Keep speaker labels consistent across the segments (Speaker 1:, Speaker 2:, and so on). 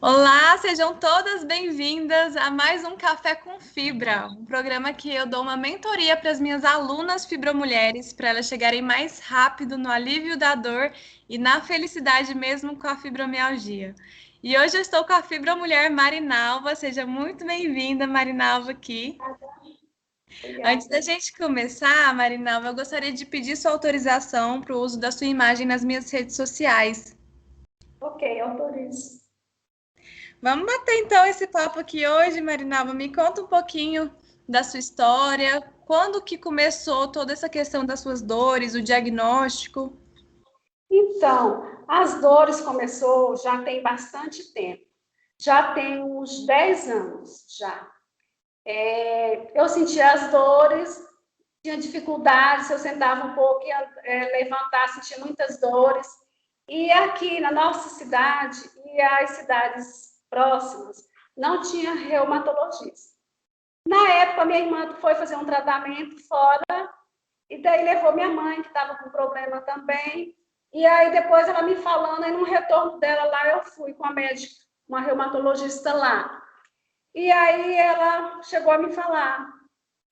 Speaker 1: Olá, sejam todas bem-vindas a mais um Café com Fibra, um programa que eu dou uma mentoria para as minhas alunas fibromulheres, para elas chegarem mais rápido no alívio da dor e na felicidade mesmo com a fibromialgia. E hoje eu estou com a fibromulher Marinalva, seja muito bem-vinda, Marinalva, aqui. Antes da
Speaker 2: Obrigada.
Speaker 1: gente começar, Marinalva, eu gostaria de pedir sua autorização para o uso da sua imagem nas minhas redes sociais.
Speaker 2: Ok, autorizo.
Speaker 1: Vamos bater então esse papo aqui hoje, Marinalva. Me conta um pouquinho da sua história, quando que começou toda essa questão das suas dores, o diagnóstico.
Speaker 2: Então, as dores começou já tem bastante tempo. Já tem uns 10 anos, já. Eu sentia as dores, tinha dificuldade, se eu sentava um pouco, ia levantar, sentia muitas dores. E aqui na nossa cidade e as cidades próximas, não tinha reumatologista. Na época, minha irmã foi fazer um tratamento fora. E daí levou minha mãe, que estava com problema também. E aí depois ela me falando, aí no retorno dela lá, eu fui com a médica, uma reumatologista lá. E aí ela chegou a me falar,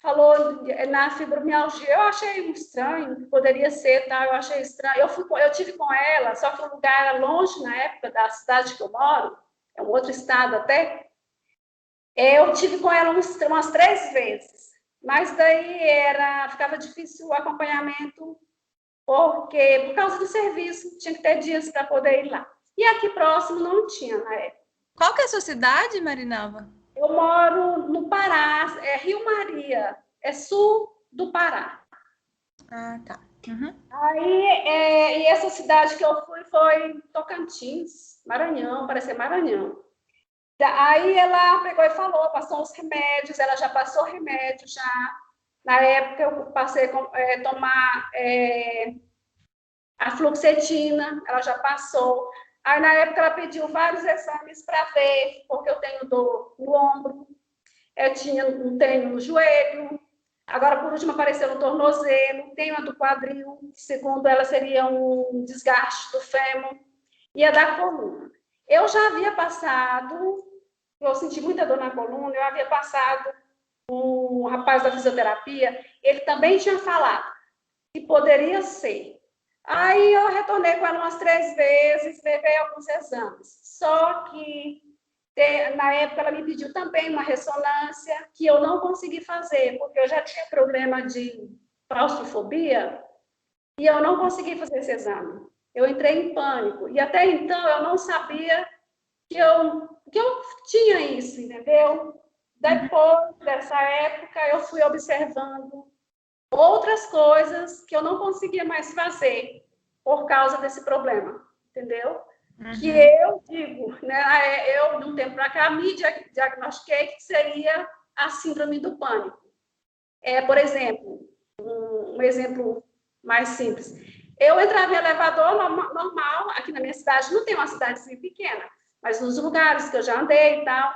Speaker 2: falou na fibromialgia. Eu achei estranho, que poderia ser, tá? Eu achei estranho. Eu tive com ela, só que o lugar era longe na época da cidade que eu moro, é um outro estado até. Eu tive com ela umas 3 vezes, mas daí ficava difícil o acompanhamento, porque por causa do serviço, tinha que ter dias para poder ir lá. E aqui próximo não tinha na época.
Speaker 1: Qual que é a sua cidade, Marinalva?
Speaker 2: Eu moro no Pará, é Rio Maria, é sul do Pará.
Speaker 1: Ah, tá. Uhum.
Speaker 2: Aí, e essa cidade que eu fui foi Tocantins, Maranhão, parece ser Maranhão. Aí ela pegou e falou, passou os remédios, ela já passou remédio já. Na época eu passei a tomar a fluoxetina, ela já passou. Aí na época ela pediu vários exames para ver, porque eu tenho dor no ombro, tenho no joelho, agora por último apareceu no tornozelo, tenho a do quadril, que segundo ela seria um desgaste do fêmur, e a da coluna. Eu já havia passado, eu senti muita dor na coluna, eu havia passado um rapaz da fisioterapia, ele também tinha falado que poderia ser. Aí eu retornei com ela umas 3 vezes, levei alguns exames. Só que na época ela me pediu também uma ressonância que eu não consegui fazer, porque eu já tinha problema de claustrofobia e eu não consegui fazer esse exame. Eu entrei em pânico e até então eu não sabia que eu tinha isso, entendeu?
Speaker 1: Uhum.
Speaker 2: Depois dessa época eu fui observando outras coisas que eu não conseguia mais fazer por causa desse problema, entendeu? Que
Speaker 1: Uhum.
Speaker 2: eu digo, né, eu, de um tempo para cá, me diagnostiquei que seria a síndrome do pânico. Por exemplo, um exemplo mais simples. Eu entrava em elevador normal, aqui na minha cidade, não tem uma cidadezinha pequena, mas nos lugares que eu já andei e tal,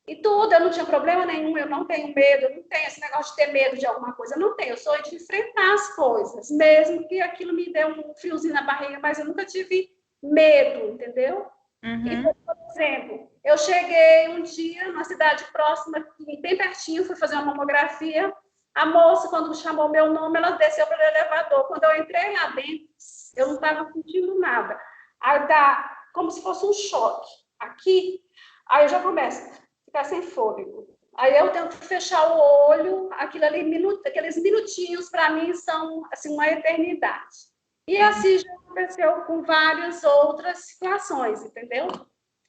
Speaker 2: e tudo, eu não tinha problema nenhum, eu não tenho medo, eu não tenho esse negócio de ter medo de alguma coisa, eu não tenho, eu sou de enfrentar as coisas, mesmo que aquilo me dê um friozinho na barriga, mas eu nunca tive medo, entendeu? E,
Speaker 1: Uhum.
Speaker 2: por exemplo, eu cheguei um dia numa cidade próxima, bem pertinho, fui fazer uma mamografia, a moça, quando me chamou meu nome, ela desceu para o elevador, quando eu entrei lá dentro, eu não estava sentindo nada, aí dá como se fosse um choque, aqui, aí eu já começo ficar sem fôlego. Aí eu tento fechar o olho, aqueles minutinhos para mim são assim uma eternidade. E assim já aconteceu com várias outras situações, entendeu?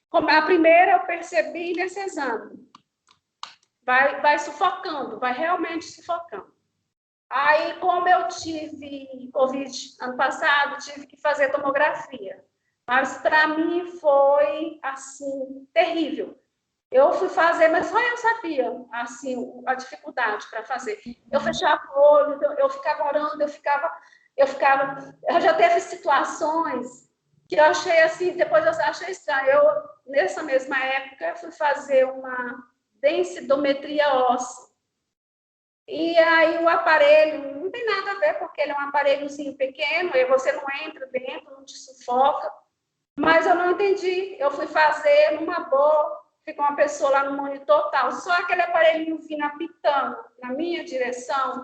Speaker 2: Como a primeira eu percebi nesse exame. Vai sufocando, vai realmente sufocando. Aí, como eu tive Covid ano passado, tive que fazer tomografia. Mas para mim foi assim terrível. Eu fui fazer, mas só eu sabia, assim, a dificuldade para fazer. Eu fechava o olho, eu ficava orando, eu já teve situações que eu achei assim, depois eu achei estranho. Nessa mesma época, eu fui fazer uma densitometria óssea. E aí o aparelho, não tem nada a ver, porque ele é um aparelhozinho pequeno, e você não entra dentro, não te sufoca. Mas eu não entendi. Eu fui fazer numa boa, ficou uma pessoa lá no monitor tal, só aquele aparelhinho vindo apitando na minha direção.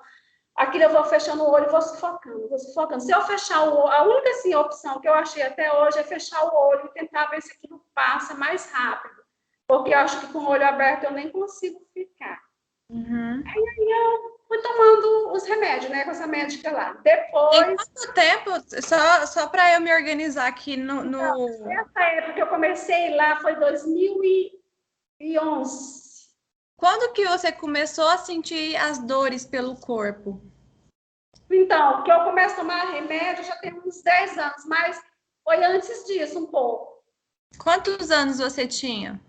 Speaker 2: Aquilo eu vou fechando o olho e vou sufocando, vou sufocando. Se eu fechar o olho, a única assim, opção que eu achei até hoje é fechar o olho e tentar ver se aquilo passa mais rápido. Porque eu acho que com o olho aberto eu nem consigo ficar.
Speaker 1: Uhum.
Speaker 2: Aí eu fui tomando os remédios, né, com essa médica lá.
Speaker 1: Em
Speaker 2: Depois,
Speaker 1: quanto tempo, só para eu me organizar aqui
Speaker 2: nessa época que eu comecei lá, foi 2011.
Speaker 1: Quando que você começou a sentir as dores pelo corpo?
Speaker 2: Então, que eu começo a tomar remédio já tem uns 10 anos, mas foi antes disso um pouco.
Speaker 1: Quantos anos você tinha?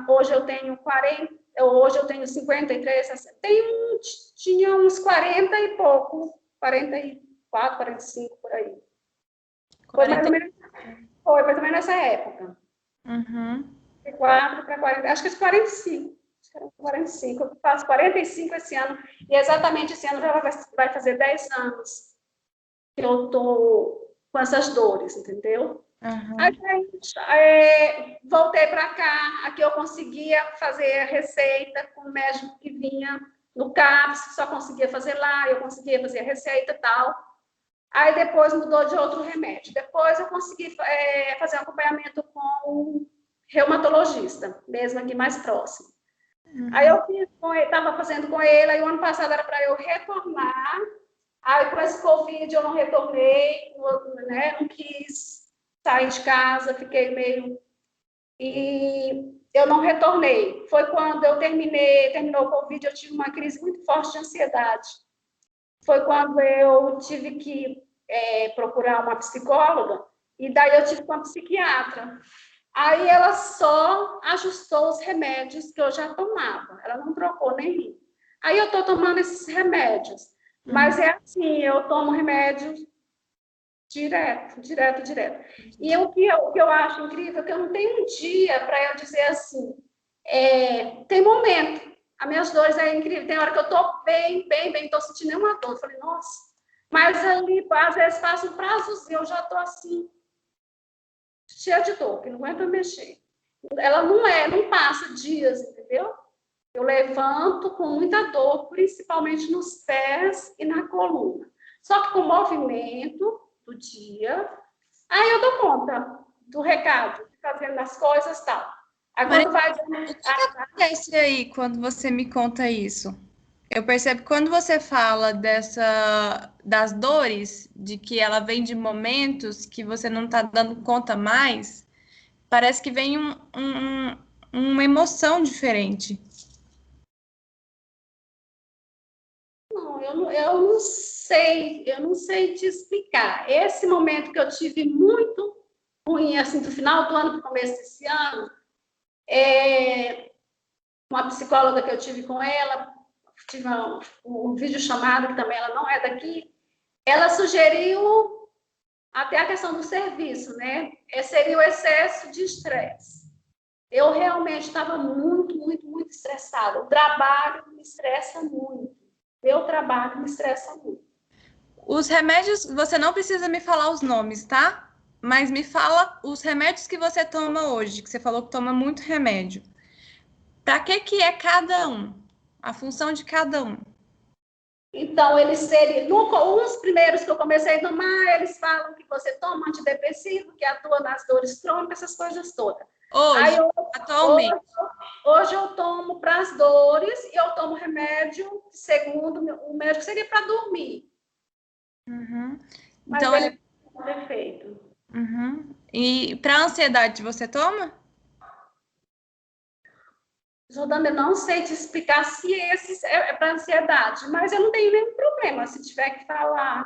Speaker 2: Hoje eu tenho 40, hoje eu tenho 53, tinha uns 40 e pouco, 44, 45 por aí. Foi mais
Speaker 1: 40.
Speaker 2: ou menos, foi mais ou menos nessa época.
Speaker 1: Uhum.
Speaker 2: De 4 para 40, acho que de 45. Acho que era 45. Eu faço 45 esse ano, e exatamente esse ano já vai fazer 10 anos que eu tô com essas dores, entendeu? Aí,
Speaker 1: Uhum.
Speaker 2: voltei para cá, aqui eu conseguia fazer a receita com o médico que vinha no CAPS, só conseguia fazer lá, eu conseguia fazer a receita e tal. Aí depois mudou de outro remédio. Depois eu consegui fazer acompanhamento com um reumatologista, mesmo aqui mais próximo. Aí
Speaker 1: Uhum.
Speaker 2: eu estava fazendo com ele, aí o ano passado era para eu retornar. Aí com esse Covid eu não retornei, né? Não quis sair de casa, fiquei meio. E eu não retornei. Foi quando eu terminou o Covid, eu tive uma crise muito forte de ansiedade. Foi quando eu tive que procurar uma psicóloga, e daí eu tive com uma psiquiatra. Aí ela só ajustou os remédios que eu já tomava, ela não trocou nenhum. Aí eu estou tomando esses remédios,
Speaker 1: Uhum.
Speaker 2: mas é assim, eu tomo remédio direto, direto, direto. E o que eu acho incrível é que eu não tenho um dia para eu dizer assim, tem momento. As minhas dores é incrível. Tem hora que eu tô bem, bem, bem, não tô sentindo nenhuma dor. Eu falei, nossa. Mas ali, às vezes, passa um prazozinho, eu já tô assim, cheia de dor, que não aguento mexer. Ela não passa dias, entendeu? Eu levanto com muita dor, principalmente nos pés e na coluna. Só que com o movimento do dia, aí eu dou conta do recado, fazendo as coisas e tal. Aí
Speaker 1: Maria,
Speaker 2: quando vai.
Speaker 1: o que que acontece aí quando você me conta isso? Eu percebo que quando você fala das dores, de que ela vem de momentos que você não está dando conta mais, parece que vem uma emoção diferente.
Speaker 2: Não, eu não sei te explicar. Esse momento que eu tive muito ruim, assim, do final do ano para o começo desse ano, uma psicóloga que eu tive com ela, tive um vídeo chamado, que também ela não é daqui, ela sugeriu até a questão do serviço, né? Seria o excesso de estresse. Eu realmente estava muito, muito, muito estressada. O trabalho me estressa muito. Meu trabalho me estressa muito.
Speaker 1: Os remédios, você não precisa me falar os nomes, tá? Mas me fala os remédios que você toma hoje, que você falou que toma muito remédio. Para que é cada um? A função de cada um.
Speaker 2: Então, eles seriam. Uns primeiros que eu comecei a tomar, eles falam que você toma antidepressivo, que atua nas dores crônicas, essas coisas todas. Aí,
Speaker 1: Hoje,
Speaker 2: hoje,
Speaker 1: atualmente.
Speaker 2: hoje eu tomo para as dores e eu tomo remédio, segundo o médico, seria para dormir.
Speaker 1: Uhum.
Speaker 2: Mas
Speaker 1: Então,
Speaker 2: ele não tem efeito.
Speaker 1: uhum. E para ansiedade, você toma?
Speaker 2: Jordana, eu não sei te explicar se esse é para ansiedade, mas eu não tenho nenhum problema se tiver que falar.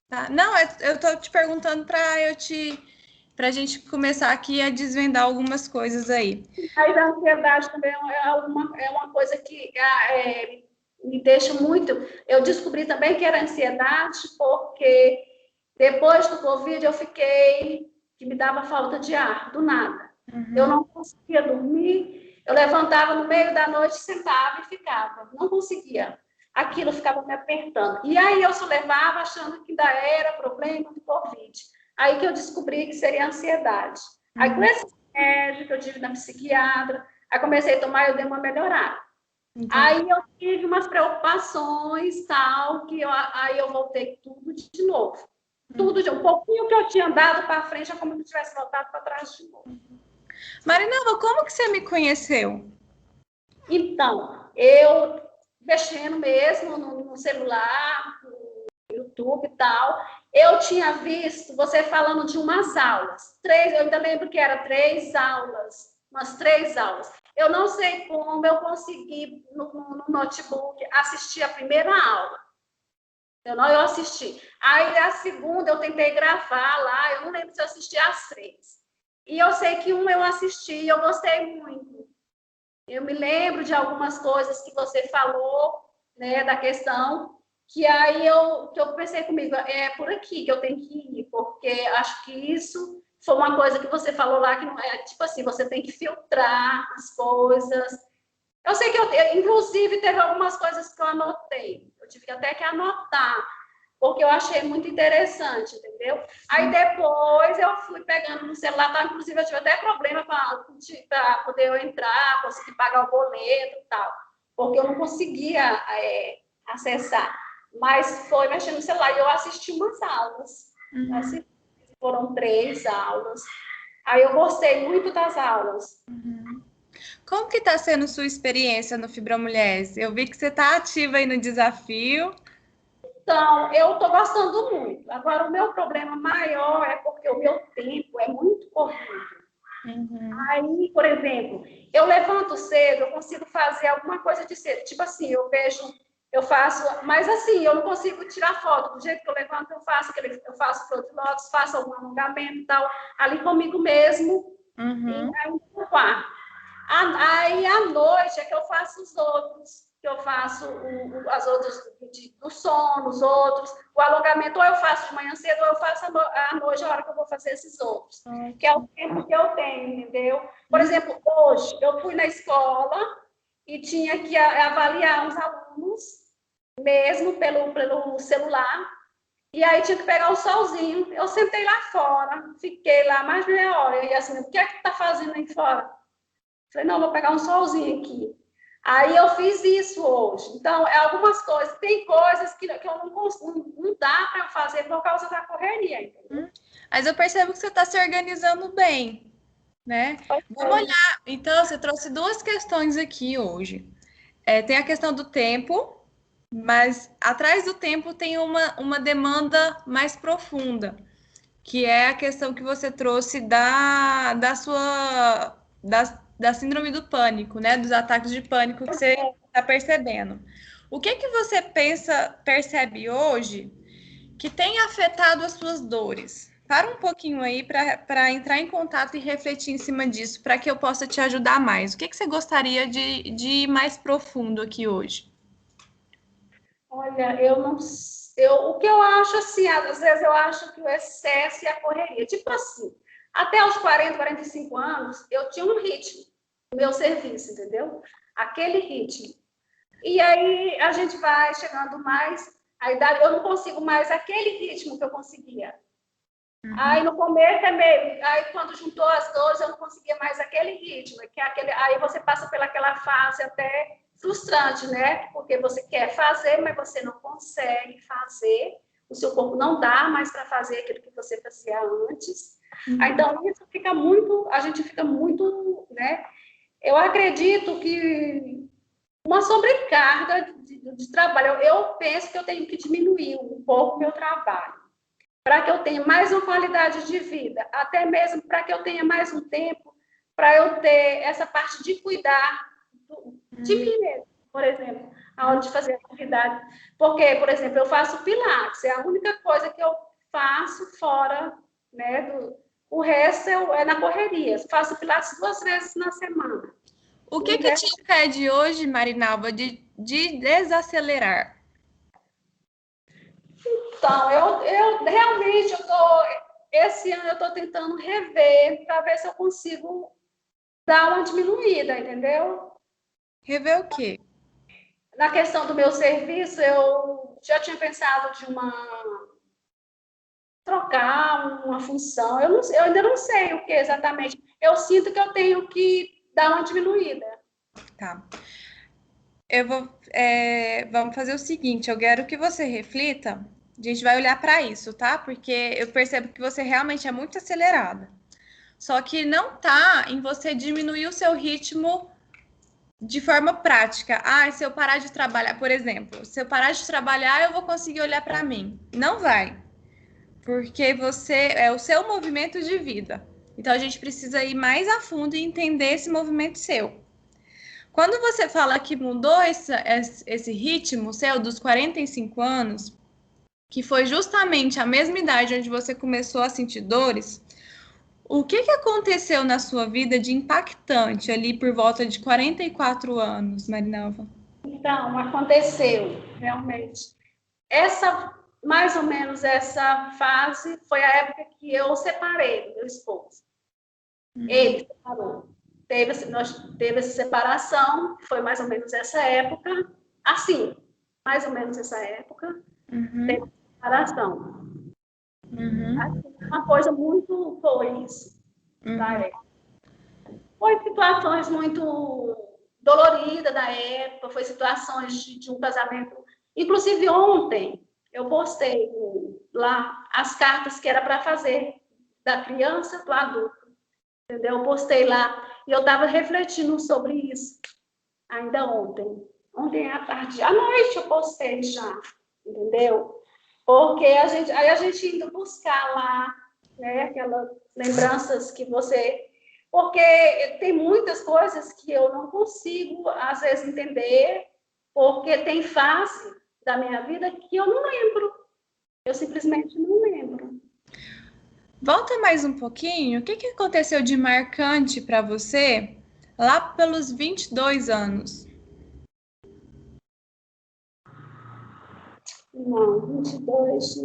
Speaker 1: Tá. Não, eu tô te perguntando pra gente começar aqui a desvendar algumas coisas aí.
Speaker 2: Mas a ansiedade também é uma coisa que me deixa muito. Eu descobri também que era ansiedade, porque depois do Covid eu fiquei que me dava falta de ar, do nada. Eu
Speaker 1: Uhum.
Speaker 2: não conseguia dormir, eu levantava no meio da noite, sentava e ficava. Não conseguia. Aquilo ficava me apertando. E aí eu só levava achando que ainda era problema do Covid. Aí que eu descobri que seria ansiedade. Aí com esse médico que eu tive na psiquiatra, aí comecei a tomar e eu dei uma melhorada.
Speaker 1: Entendi.
Speaker 2: Aí eu tive umas preocupações, tal, aí eu voltei tudo de novo. Tudo de um pouquinho que eu tinha dado para frente, é como se eu tivesse voltado para trás de novo.
Speaker 1: Marinalva, como que você me conheceu?
Speaker 2: Então, eu mexendo mesmo no celular, no YouTube e tal, eu tinha visto você falando de umas aulas. Eu ainda lembro que era 3 aulas, umas 3 aulas. Eu não sei como eu consegui, no notebook, assistir a primeira aula. Eu assisti. Aí, a segunda, eu tentei gravar lá, eu não lembro se eu assisti as 3. E eu sei que eu assisti e eu gostei muito. Eu me lembro de algumas coisas que você falou, né, da questão, que aí que eu pensei comigo, é por aqui que eu tenho que ir, porque acho que isso foi uma coisa que você falou lá, que não é, tipo assim, você tem que filtrar as coisas. Eu sei que inclusive, teve algumas coisas que eu anotei, eu tive até que anotar, porque eu achei muito interessante, entendeu? Aí depois eu fui pegando no celular, tá? Inclusive eu tive até problema para poder eu entrar, conseguir pagar o boleto e tal, porque eu não conseguia acessar. Mas foi mexendo no celular e eu assisti umas aulas. Foram 3 aulas. Aí eu gostei muito das aulas.
Speaker 1: Como que está sendo sua experiência no Fibromulheres? Eu vi que você está ativa aí no desafio.
Speaker 2: Então, eu estou gostando muito. Agora, o meu problema maior é porque o meu tempo é muito corrido. Aí, por exemplo, eu levanto cedo, eu consigo fazer alguma coisa de cedo. Tipo assim, eu faço, mas assim, eu não consigo tirar foto. Do jeito que eu levanto, eu faço flor de lótus, faço algum alongamento e tal, ali comigo mesmo, e aí no quarto. Aí, à noite, é que eu faço os outros, que eu faço as outras do sono, os outros, o alongamento, ou eu faço de manhã cedo, ou eu faço à noite, a hora que eu vou fazer esses outros, que é o tempo que eu tenho, entendeu? Por exemplo, hoje, eu fui na escola e tinha que avaliar uns alunos, mesmo pelo celular, e aí tinha que pegar o solzinho. Eu sentei lá fora, fiquei lá mais de meia hora, e assim, o que é que tá fazendo aí fora? Falei, não, vou pegar um solzinho aqui. Aí eu fiz isso hoje. Então, algumas coisas, tem coisas que eu não consigo, não dá para fazer por causa da correria, entendeu?
Speaker 1: Mas eu percebo que você está se organizando bem, né? Vamos olhar. Então, você trouxe duas questões aqui hoje. Tem a questão do tempo, mas atrás do tempo tem uma demanda mais profunda, que é a questão que você trouxe da síndrome do pânico, né? Dos ataques de pânico que você está percebendo. O que que você percebe hoje que tem afetado as suas dores? Para um pouquinho aí para entrar em contato e refletir em cima disso, para que eu possa te ajudar mais. O que que você gostaria de ir mais profundo aqui hoje?
Speaker 2: Olha, eu não. O que eu acho assim, às vezes eu acho que o excesso e a correria. Tipo assim, até os 40, 45 anos, eu tinha um ritmo no meu serviço, entendeu? Aquele ritmo. E aí a gente vai chegando mais, a idade, eu não consigo mais aquele ritmo que eu conseguia. Aí no começo é meio, aí quando juntou as duas eu não conseguia mais aquele ritmo, que é aí você passa pelaquela fase até frustrante, né? Porque você quer fazer, mas você não consegue fazer, o seu corpo não dá mais para fazer aquilo que você fazia antes. Aí, então isso fica muito, a gente fica muito, né? Eu acredito que uma sobrecarga de trabalho, eu penso que eu tenho que diminuir um pouco o meu trabalho para que eu tenha mais uma qualidade de vida, até mesmo para que eu tenha mais um tempo para eu ter essa parte de cuidar de mim mesmo, por exemplo, a hora de fazer atividade. Porque, por exemplo, eu faço pilates, é a única coisa que eu faço fora, né, o resto é na correria. Faço pilates 2 vezes na semana.
Speaker 1: O que que te impede hoje, Marinalva, de desacelerar?
Speaker 2: Então, eu realmente esse ano eu estou tentando rever para ver se eu consigo dar uma diminuída, entendeu?
Speaker 1: Rever o quê?
Speaker 2: Na questão do meu serviço, eu já tinha pensado trocar uma função. Eu ainda não sei o que exatamente. Eu sinto que eu tenho que dar uma diminuída.
Speaker 1: Tá. Vamos fazer o seguinte, eu quero que você reflita, a gente vai olhar para isso, tá? Porque eu percebo que você realmente é muito acelerada. Só que não tá em você diminuir o seu ritmo de forma prática. Ah, se eu parar de trabalhar, por exemplo, se eu parar de trabalhar, eu vou conseguir olhar para mim. Não vai, porque você é o seu movimento de vida. Então a gente precisa ir mais a fundo e entender esse movimento seu. Quando você fala que mudou esse ritmo seu dos 45 anos, que foi justamente a mesma idade onde você começou a sentir dores, o que aconteceu na sua vida de impactante ali por volta de 44 anos, Marinalva?
Speaker 2: Então, aconteceu, realmente. Mais ou menos essa fase foi a época que eu separei do meu esposo. Ele separou. Nós teve essa separação, foi mais ou menos essa época. Assim, mais ou menos essa época, teve separação. Assim, uma coisa muito foi isso. Foi situações muito doloridas da época, foi situações de um casamento. Inclusive, ontem, eu postei lá as cartas que era para fazer da criança para o adulto, entendeu? Eu postei lá e eu estava refletindo sobre isso ainda ontem. Ontem à tarde, à noite eu postei já, entendeu? Porque aí a gente indo buscar lá, né, aquelas lembranças que você... Porque tem muitas coisas que eu não consigo, às vezes, entender, porque tem fase da minha vida que eu não lembro. Eu simplesmente não lembro.
Speaker 1: Volta mais um pouquinho. O que aconteceu de marcante para você lá pelos 22 anos?
Speaker 2: Não, 22...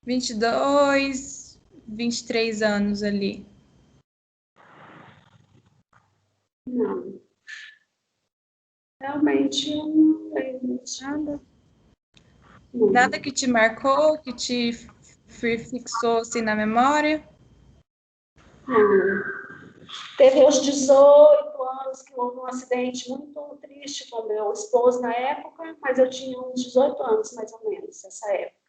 Speaker 1: 22, 23 anos ali.
Speaker 2: Não. Realmente, eu não lembro.
Speaker 1: Nada. Nada que te marcou, que te fixou assim na memória?
Speaker 2: Não. Teve aos 18 anos que houve um acidente muito triste com meu esposo na época, mas eu tinha uns 18 anos, mais ou menos, nessa época.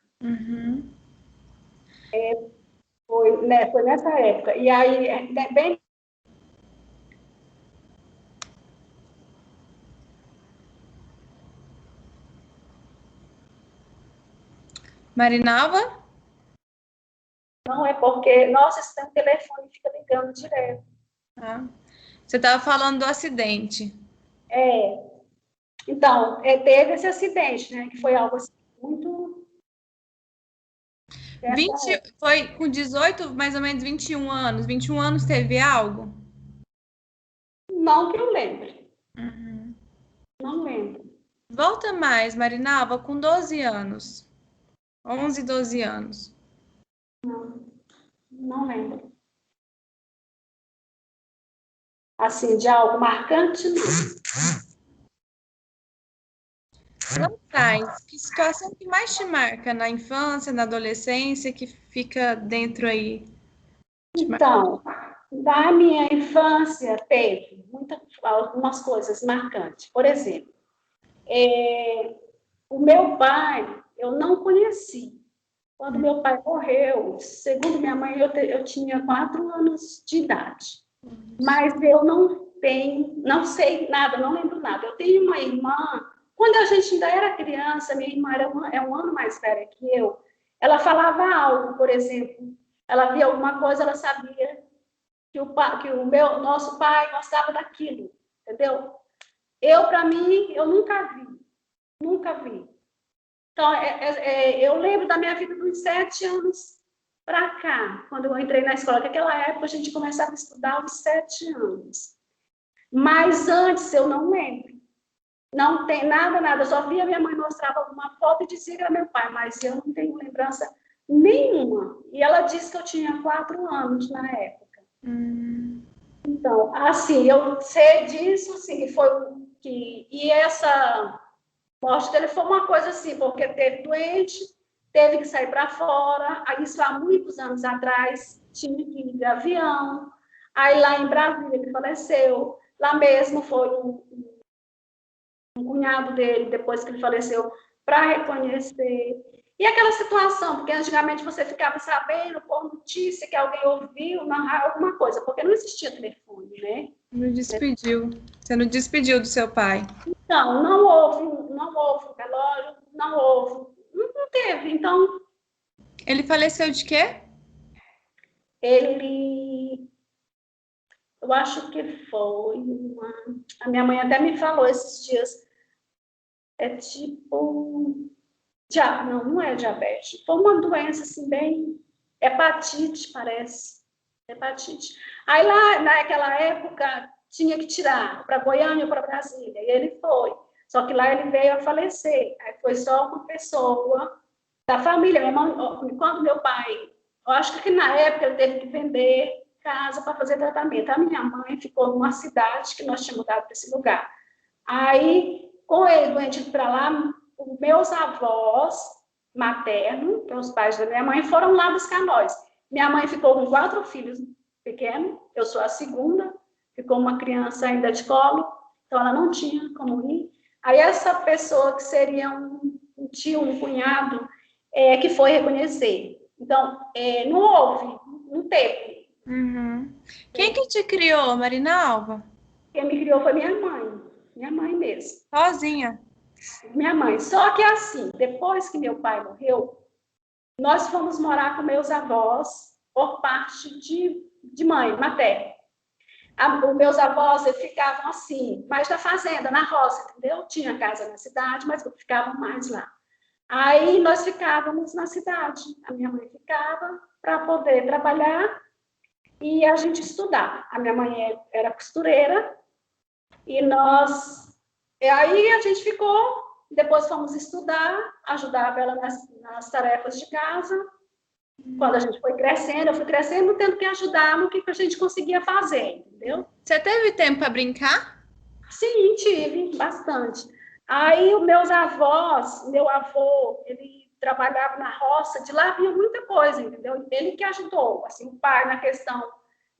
Speaker 2: Foi nessa época. E aí, bem...
Speaker 1: Marinalva?
Speaker 2: Não é porque, nossa, esse telefone fica ligando direto.
Speaker 1: Ah. Você estava falando do acidente.
Speaker 2: Então, teve esse acidente, né? Que foi algo assim, muito...
Speaker 1: 20, foi com 18, mais ou menos 21 anos. 21 anos teve algo?
Speaker 2: Não que eu lembre. Não lembro.
Speaker 1: Volta mais, Marinalva, com 12 anos. 11, 12 anos.
Speaker 2: Não lembro. Assim, de algo marcante, não.
Speaker 1: Lá atrás, que situação que mais te marca na infância, na adolescência, que fica dentro aí?
Speaker 2: Então, da minha infância, teve algumas coisas marcantes. Por exemplo, o meu pai, eu não conheci. Quando meu pai morreu, segundo minha mãe, eu tinha 4 anos de idade. Mas eu não sei nada, não lembro nada. Eu tenho uma irmã, quando a gente ainda era criança, minha irmã é um ano mais velha que eu, ela falava algo, por exemplo, ela via alguma coisa, ela sabia que nosso pai gostava daquilo, entendeu? Para mim, eu nunca vi. Então, eu lembro da minha vida dos 7 anos para cá, quando eu entrei na escola, que naquela época a gente começava a estudar aos 7 anos. Mas antes eu não lembro. Não tem nada. Eu só via minha mãe mostrava alguma foto e dizia que era meu pai, mas eu não tenho lembrança nenhuma. E ela disse que eu tinha 4 anos na época. Então, assim, eu sei disso, assim, e essa morte dele foi uma coisa assim, porque teve doente, teve que sair para fora. Isso há muitos anos atrás, tinha que ir de avião. Aí lá em Brasília ele faleceu. Lá mesmo foi um cunhado dele, depois que ele faleceu, para reconhecer. E aquela situação, porque antigamente você ficava sabendo por notícia que alguém ouviu narrar alguma coisa, porque não existia telefone, né?
Speaker 1: Não despediu. Você não despediu do seu pai?
Speaker 2: Então, não houve velório, não teve. Então,
Speaker 1: Ele faleceu de quê?
Speaker 2: eu acho que foi a minha mãe até me falou esses dias, é tipo, não é diabetes, foi uma doença assim bem, hepatite, parece, hepatite. Aí lá, naquela época, tinha que tirar para Goiânia ou para Brasília, e ele foi. Só que lá ele veio a falecer, aí foi só uma pessoa da família. Quando meu pai, eu acho que na época ele teve que vender casa para fazer tratamento. A minha mãe ficou numa cidade que nós tínhamos mudado para esse lugar. Aí, com ele doente para lá, os meus avós maternos, que são os pais da minha mãe, foram lá buscar nós. Minha mãe ficou com 4 filhos pequenos, eu sou a segunda, ficou uma criança ainda de colo, então ela não tinha como ir. Aí essa pessoa que seria um tio, um cunhado, que foi reconhecer. Então, não houve, não teve.
Speaker 1: Uhum. Quem que te criou, Marinalva?
Speaker 2: Quem me criou foi minha mãe mesmo.
Speaker 1: Sozinha?
Speaker 2: Minha mãe. Só que assim, depois que meu pai morreu, nós fomos morar com meus avós por parte de mãe, materna. Os meus avós ficavam assim, mais na fazenda, na roça, entendeu? Tinha casa na cidade, mas ficavam mais lá. Aí nós ficávamos na cidade. A minha mãe ficava para poder trabalhar e a gente estudar. A minha mãe era costureira e aí a gente ficou. Depois fomos estudar, ajudava ela nas tarefas de casa. Quando a gente foi crescendo, eu fui crescendo, tendo que ajudar no que a gente conseguia fazer, entendeu?
Speaker 1: Você teve tempo para brincar?
Speaker 2: Sim, tive, bastante. Aí os meus avós, meu avô, ele trabalhava na roça, de lá vinha muita coisa, entendeu? Ele que ajudou, assim, o pai na questão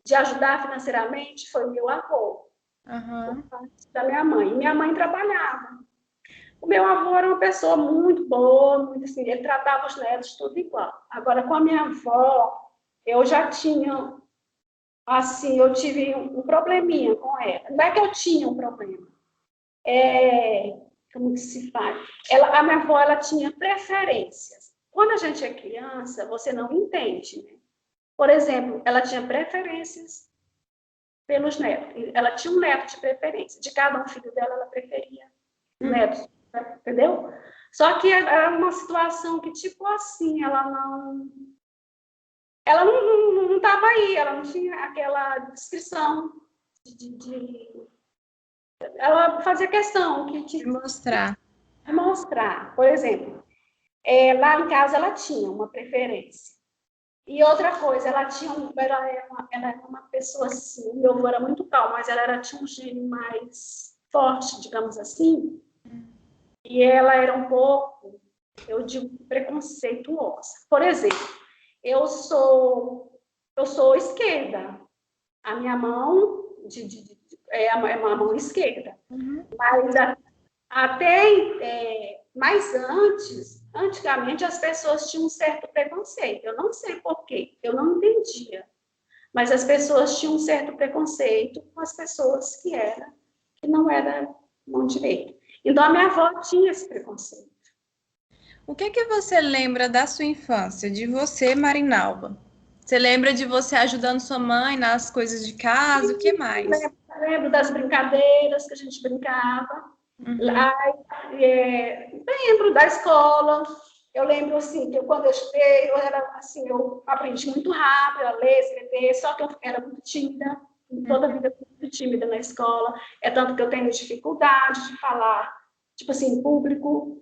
Speaker 2: de ajudar financeiramente foi o meu avô,
Speaker 1: Uhum.
Speaker 2: da minha mãe. E minha mãe trabalhava. O meu avô era uma pessoa muito boa, muito assim, ele tratava os netos tudo igual. Agora, com a minha avó, eu já tinha, assim, eu tive um probleminha com ela. Não é que eu tinha um problema, como que se faz? A minha avó, ela tinha preferências. Quando a gente é criança, você não entende, né? Por exemplo, ela tinha preferências pelos netos. Ela tinha um neto de preferência. De cada um filho dela, ela preferia netos, entendeu? Só que era uma situação que, tipo assim, ela não estava aí, ela não tinha aquela descrição ela fazia questão
Speaker 1: De mostrar.
Speaker 2: de mostrar. Por exemplo, lá em casa ela tinha uma preferência. E outra coisa, ela era uma pessoa assim, meu avô era muito calmo, mas ela tinha um gênio mais forte, digamos assim, e ela era um pouco, eu digo, preconceituosa. Por exemplo, eu sou esquerda, a minha mão é uma mão esquerda, mas até mais antigamente as pessoas tinham um certo preconceito. Eu não sei por quê, eu não entendia. Mas as pessoas tinham um certo preconceito com as pessoas que não era mão direita. Então a minha avó tinha esse preconceito.
Speaker 1: O que que você lembra da sua infância, de você, Marinalva? Você lembra de você ajudando sua mãe nas coisas de casa? O que mais?
Speaker 2: Lembro das brincadeiras que a gente brincava. Lembro da escola. Eu lembro assim que quando eu estudei, eu aprendi muito rápido a ler, escrever, só que eu era muito tímida, toda a vida muito tímida na escola. É tanto que eu tenho dificuldade de falar, tipo assim, em público.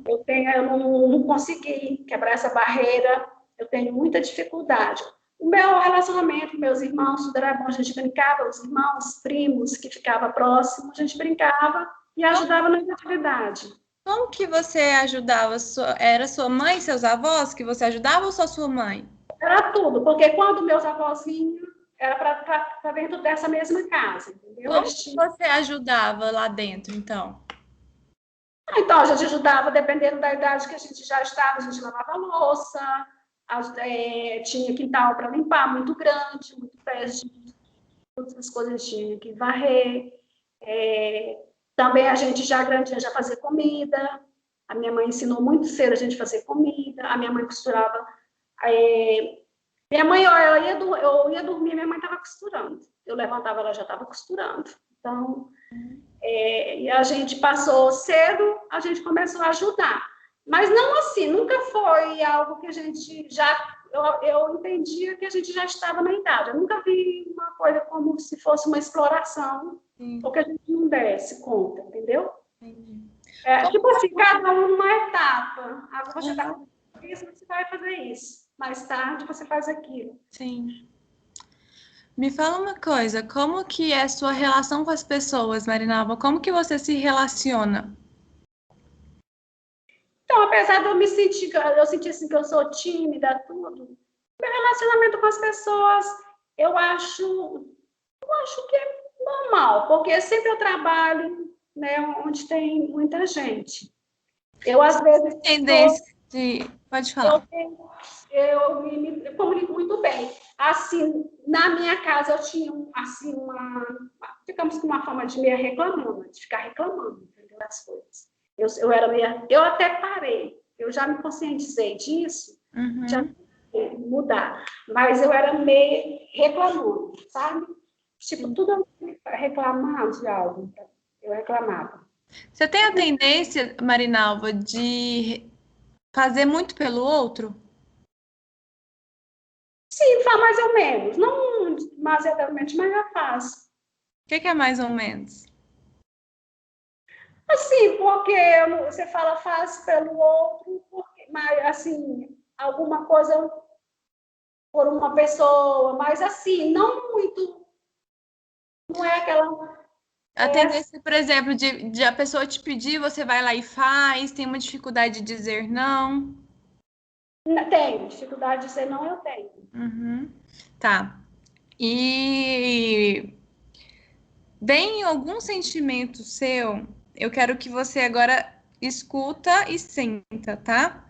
Speaker 2: Eu não consegui quebrar essa barreira. Eu tenho muita dificuldade. O meu relacionamento, meus irmãos, tudo era bom, a gente brincava, os irmãos, primos que ficavam próximos, a gente brincava e ajudava na atividade.
Speaker 1: Como que você ajudava? Era sua mãe e seus avós que você ajudava ou só sua mãe?
Speaker 2: Era tudo, porque quando meus avós vinham, era para dentro dessa mesma casa, entendeu?
Speaker 1: Como
Speaker 2: Eles
Speaker 1: que
Speaker 2: tinham...
Speaker 1: você ajudava lá dentro, então?
Speaker 2: Então, a gente ajudava, dependendo da idade que a gente já estava, a gente lavava a louça, tinha quintal para limpar, muito grande, muito pé de todas as coisas tinha que varrer. Também a gente já grandinha já fazia comida. A minha mãe ensinou muito cedo a gente fazer comida. A minha mãe costurava. Minha mãe, eu ia dormir, minha mãe estava costurando. Eu levantava, ela já estava costurando. Então, e a gente passou cedo, a gente começou a ajudar. Mas não assim, nunca foi algo que a gente já... Eu entendia que a gente já estava na idade. Eu nunca vi uma coisa como se fosse uma exploração, ou que a gente não desse conta, entendeu? Tipo assim, cada um numa etapa. Agora você está fazendo isso, você vai fazer isso. Mais tarde você faz aquilo.
Speaker 1: Sim. Me fala uma coisa, como que é a sua relação com as pessoas, Marinalva? Como que você se relaciona?
Speaker 2: Então, apesar de eu sentir assim que eu sou tímida, tudo, meu relacionamento com as pessoas, eu acho que é normal, porque sempre eu trabalho, né, onde tem muita gente. Eu, às vezes,
Speaker 1: Tendência de... Pode
Speaker 2: eu,
Speaker 1: falar.
Speaker 2: me comunico muito bem. Assim, na minha casa eu tinha assim, ficamos com uma forma de meia reclamando, de ficar reclamando, entendeu, das coisas. Eu era meia, eu até parei, eu já me conscientizei disso, já mudar, mas eu era meio reclamando, sabe? Tipo, tudo reclamando de algo, eu reclamava.
Speaker 1: Você tem a tendência, Marinalva, de fazer muito pelo outro?
Speaker 2: Sim, faz mais ou menos, não demasiadamente, mas já faz.
Speaker 1: O que é mais ou menos?
Speaker 2: Assim, porque você fala faz pelo outro, porque, mas assim, alguma coisa por uma pessoa, mas assim, não muito, não é aquela.
Speaker 1: A tendência, por exemplo, de a pessoa te pedir, você vai lá e faz, tem uma dificuldade de dizer não.
Speaker 2: Tenho, dificuldade de dizer não, eu tenho.
Speaker 1: Uhum. Tá. E vem algum sentimento seu, eu quero que você agora escuta e senta, tá?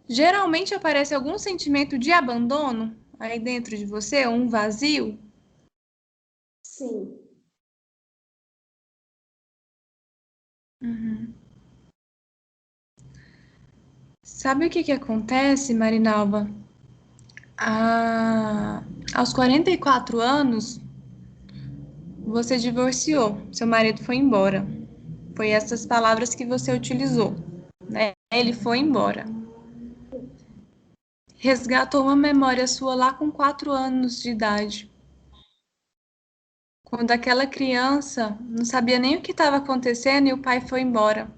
Speaker 1: Geralmente aparece algum sentimento de abandono aí dentro de você, um vazio.
Speaker 2: Sim.
Speaker 1: Uhum. Sabe o que que acontece, Marinalva? Aos 44 anos, você divorciou, seu marido foi embora. Foi essas palavras que você utilizou, né? Ele foi embora. Resgatou uma memória sua lá com 4 anos de idade. Quando aquela criança não sabia nem o que estava acontecendo e o pai foi embora.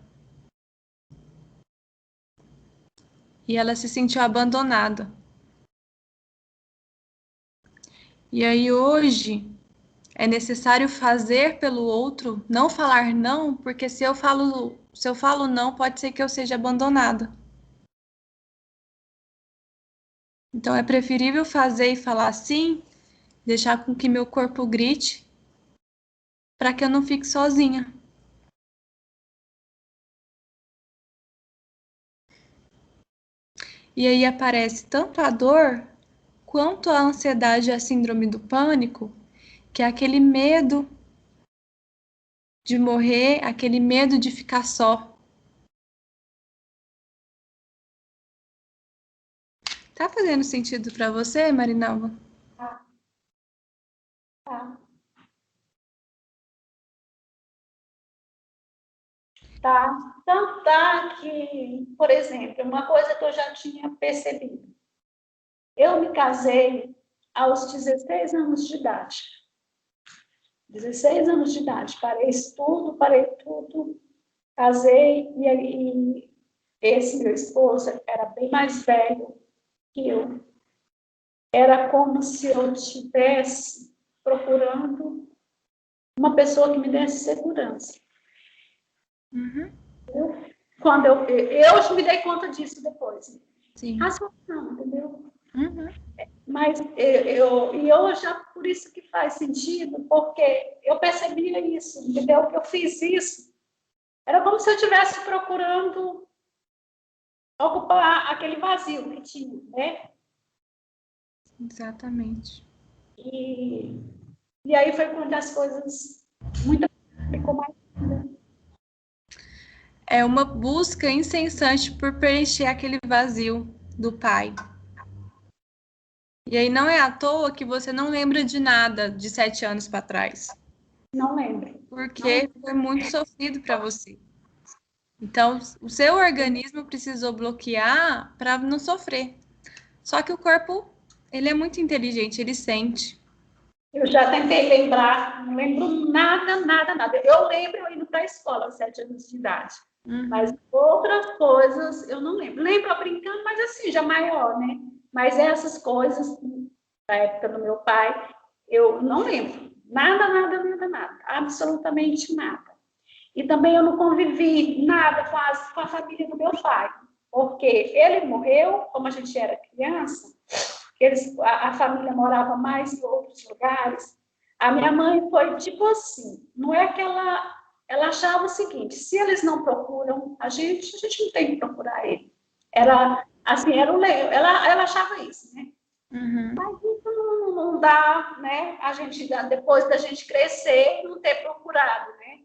Speaker 1: E ela se sentiu abandonada. E aí hoje é necessário fazer pelo outro, não falar não, porque se eu falo não, pode ser que eu seja abandonada. Então é preferível fazer e falar sim, deixar com que meu corpo grite, para que eu não fique sozinha. E aí aparece tanto a dor quanto a ansiedade e a síndrome do pânico, que é aquele medo de morrer, aquele medo de ficar só. Tá fazendo sentido para você, Marinalva?
Speaker 2: Tá, tá, tá. Então, tá que, por exemplo, uma coisa que eu já tinha percebido. Eu me casei aos 16 anos de idade. 16 anos de idade. Parei tudo, casei e esse meu esposo era bem mais velho que eu. Era como se eu estivesse procurando uma pessoa que me desse segurança.
Speaker 1: Uhum.
Speaker 2: quando eu me dei conta disso depois.
Speaker 1: Sim.
Speaker 2: Racional, entendeu?
Speaker 1: Uhum.
Speaker 2: Mas eu já, por isso que faz sentido, porque eu percebia isso, entendeu? Que eu fiz isso. Era como se eu estivesse procurando ocupar aquele vazio que tinha, né?
Speaker 1: Exatamente.
Speaker 2: E aí foi quando as coisas ficou mais.
Speaker 1: É uma busca incessante por preencher aquele vazio do pai. E aí não é à toa que você não lembra de nada de 7 anos para trás.
Speaker 2: Não lembro.
Speaker 1: Porque foi muito sofrido para você. Então, o seu organismo precisou bloquear para não sofrer. Só que o corpo, ele é muito inteligente, ele sente.
Speaker 2: Eu já tentei lembrar, não lembro nada, nada, nada. Eu lembro eu indo para a escola aos 7 anos de idade. Mas outras coisas eu não lembro. Lembro eu brincando, mas assim, já maior, né? Mas essas coisas, da época do meu pai, eu não lembro. Nada, nada, nada, nada. Absolutamente nada. E também eu não convivi nada com a família do meu pai. Porque ele morreu, como a gente era criança, a família morava mais em outros lugares. A minha mãe foi tipo assim, não é que ela achava o seguinte, se eles não procuram a gente não tem que procurar ele. Era assim, ela achava isso, né? Mas isso não dá, né? A gente, depois da gente crescer, não ter procurado, né?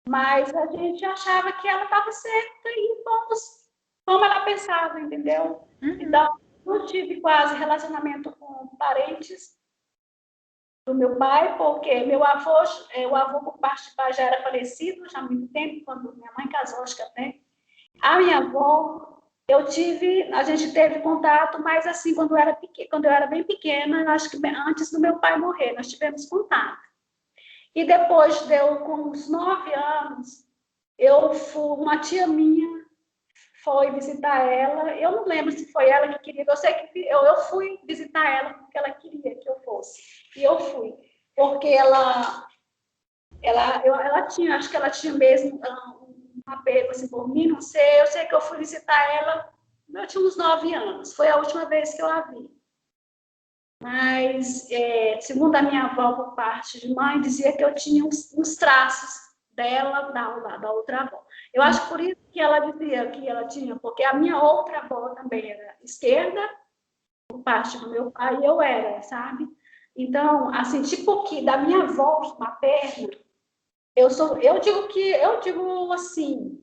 Speaker 2: Mas a gente achava que ela estava certa e fomos como ela pensava, entendeu? Então, não tive quase relacionamento com parentes do meu pai, porque meu avô, o avô por parte de pai já era falecido já há muito tempo, quando minha mãe casou, acho que até. A minha avó, a gente teve contato, mas assim, quando eu era bem pequena, acho que antes do meu pai morrer, nós tivemos contato. E depois deu com uns 9 anos, uma tia minha foi visitar ela. Eu não lembro se foi ela que queria, eu sei que eu fui visitar ela porque ela queria que eu fosse. E eu fui, porque ela tinha, acho que ela tinha mesmo um apego assim, por mim, não sei. Eu sei que eu fui visitar ela, eu tinha uns 9 anos, foi a última vez que eu a vi. Mas, segundo a minha avó, por parte de mãe, dizia que eu tinha uns traços dela, da outra avó. Eu acho por isso que ela dizia que ela tinha, porque a minha outra avó também era esquerda, por parte do meu pai, e eu era, sabe? Então, assim, tipo que da minha avó materna, eu digo assim,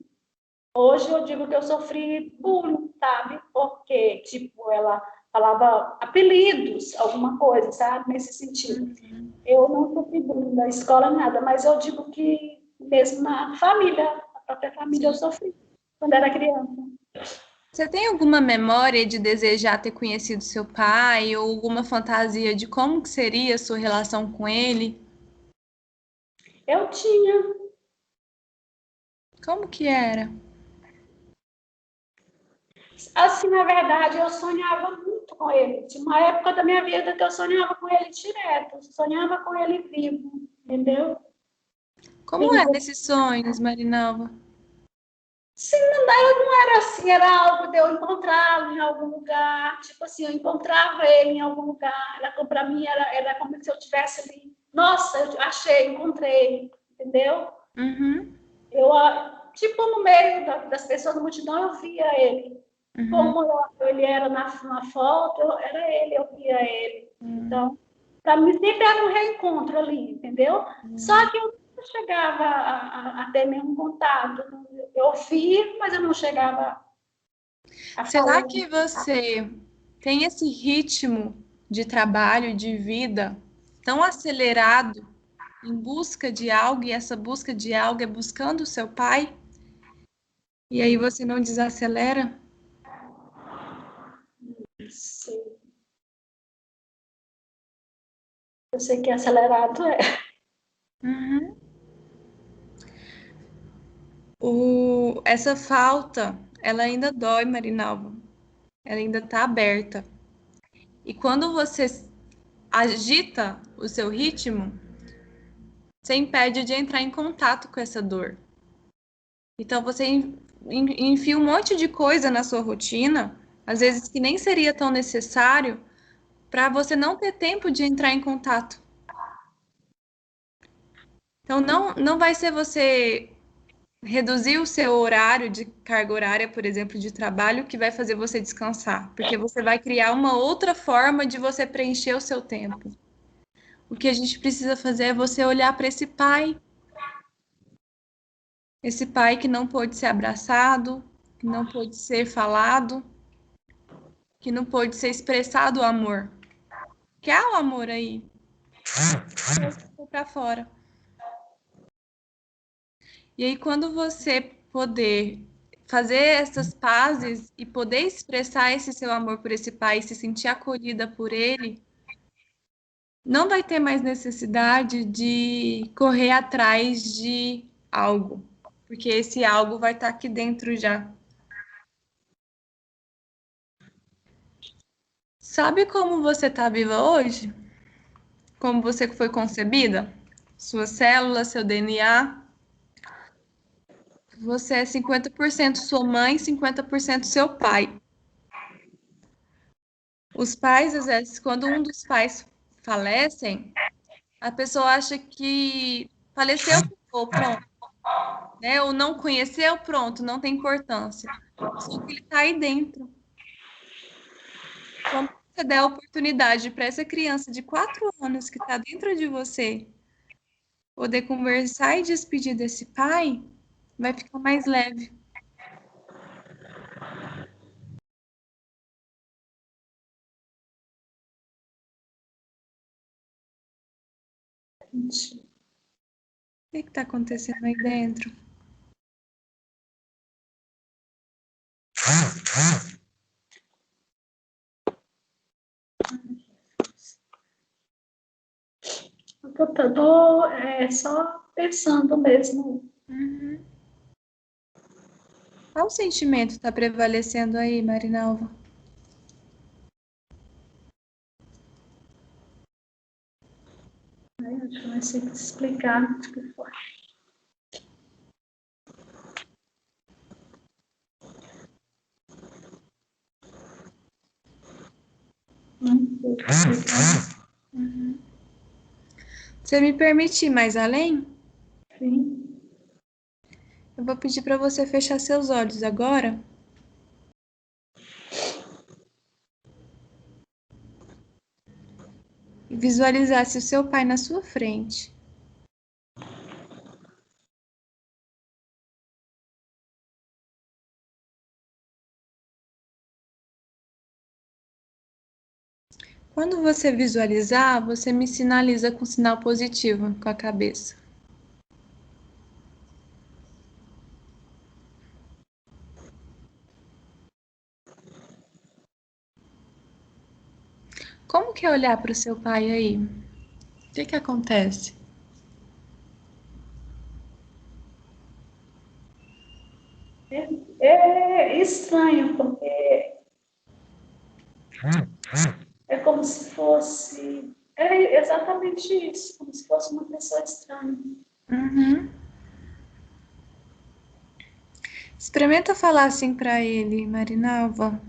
Speaker 2: hoje eu digo que eu sofri bullying, sabe? Porque, tipo, ela falava apelidos, alguma coisa, sabe? Nesse sentido. Eu não sofri bullying da escola, nada, mas eu digo que mesmo na família, a própria família, eu sofri quando era criança.
Speaker 1: Você tem alguma memória de desejar ter conhecido seu pai ou alguma fantasia de como que seria a sua relação com ele?
Speaker 2: Eu tinha.
Speaker 1: Como que era?
Speaker 2: Assim, na verdade, eu sonhava muito com ele. Tinha uma época da minha vida que eu sonhava com ele direto, sonhava com ele vivo, entendeu?
Speaker 1: Como eram esses sonhos, Marinalva?
Speaker 2: Sim, não era assim, era algo de eu encontrá-lo em algum lugar, tipo assim, eu encontrava ele em algum lugar, para mim era como se eu estivesse ali, nossa, eu achei, encontrei, entendeu? Eu, tipo, no meio das pessoas, da multidão, eu via ele. Como ele era na foto, era ele, eu via ele. Então, para mim sempre era um reencontro ali, entendeu? Só que eu não chegava a ter nenhum contato. Eu via, mas eu não chegava a
Speaker 1: Será
Speaker 2: falar.
Speaker 1: que você tem esse ritmo de trabalho, de vida tão acelerado em busca de algo e essa busca de algo é buscando o seu pai? E aí você não desacelera?
Speaker 2: Sim. Eu sei que acelerado é.
Speaker 1: Essa falta, ela ainda dói, Marinalva. Ela ainda está aberta. E quando você agita o seu ritmo, você impede de entrar em contato com essa dor. Então você enfia um monte de coisa na sua rotina, às vezes que nem seria tão necessário, para você não ter tempo de entrar em contato. Então, não vai ser você reduzir o seu horário de carga horária, por exemplo, de trabalho, que vai fazer você descansar, porque você vai criar uma outra forma de você preencher o seu tempo. O que a gente precisa fazer é você olhar para esse pai que não pôde ser abraçado, que não pôde ser falado, que não pôde ser expressado o amor. Que há o amor aí, para fora. E aí, quando você poder fazer essas pazes e poder expressar esse seu amor por esse pai, se sentir acolhida por ele, não vai ter mais necessidade de correr atrás de algo, porque esse algo vai estar aqui dentro já. Sabe como você está viva hoje? Como você foi concebida? Suas células, seu DNA. Você é 50% sua mãe, 50% seu pai. Os pais, às vezes, quando um dos pais falecem, a pessoa acha que faleceu, ou pronto, né? Ou não conheceu, pronto, não tem importância. Só que ele está aí dentro. Quando você der a oportunidade para essa criança de 4 anos que está dentro de você poder conversar e despedir desse pai, vai ficar mais leve. O que está acontecendo aí dentro?
Speaker 2: Eu tô só pensando mesmo.
Speaker 1: Uhum. Qual sentimento está prevalecendo aí, Marinalva?
Speaker 2: Eu não sei explicar o que foi. Não sei explicar.
Speaker 1: Uhum. Se me permitir ir mais além,
Speaker 2: Sim.
Speaker 1: eu vou pedir para você fechar seus olhos agora e visualizasse o seu pai na sua frente. Quando você visualizar, você me sinaliza com sinal positivo com a cabeça. Como que é olhar para o seu pai aí? O que acontece?
Speaker 2: É estranho, porque é como se fosse. É exatamente isso, como se fosse uma pessoa estranha.
Speaker 1: Uhum. Experimenta falar assim para ele, Marinalva.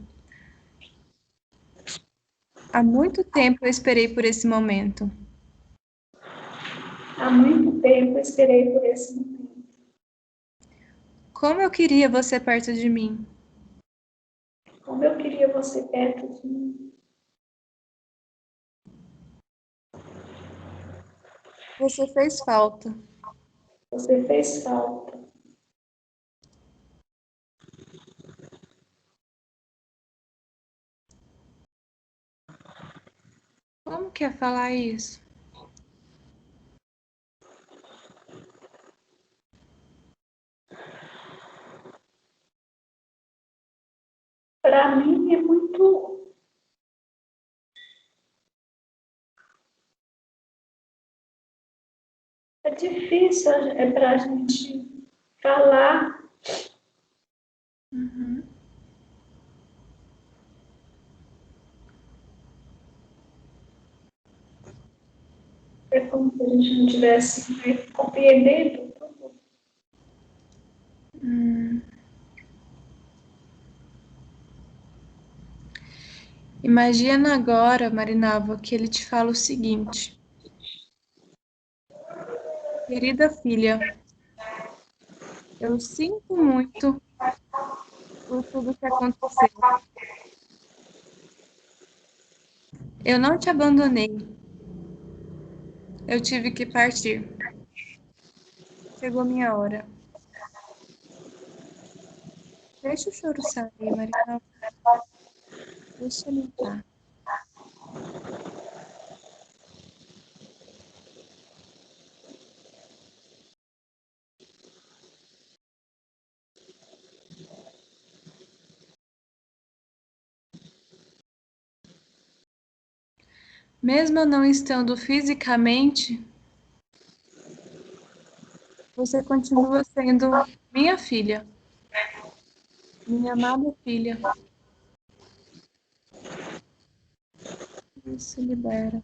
Speaker 1: Há muito tempo eu esperei por esse momento.
Speaker 2: Há muito tempo eu esperei por esse momento.
Speaker 1: Como eu queria você perto de mim.
Speaker 2: Como eu queria você perto de mim.
Speaker 1: Você fez falta.
Speaker 2: Você fez falta.
Speaker 1: Como que é falar isso?
Speaker 2: Para mim é muito. É difícil para a gente falar.
Speaker 1: Uhum.
Speaker 2: É como se a gente não tivesse compreendendo tudo.
Speaker 1: Hum. Imagina agora, Marinalva, que ele te fala o seguinte: querida filha, eu sinto muito por tudo que aconteceu. Eu não te abandonei. Eu tive que partir. Chegou minha hora. Deixa o choro sair, Marinalva. Deixa ele entrar. Mesmo eu não estando fisicamente, você continua sendo minha filha, minha amada filha. Isso libera.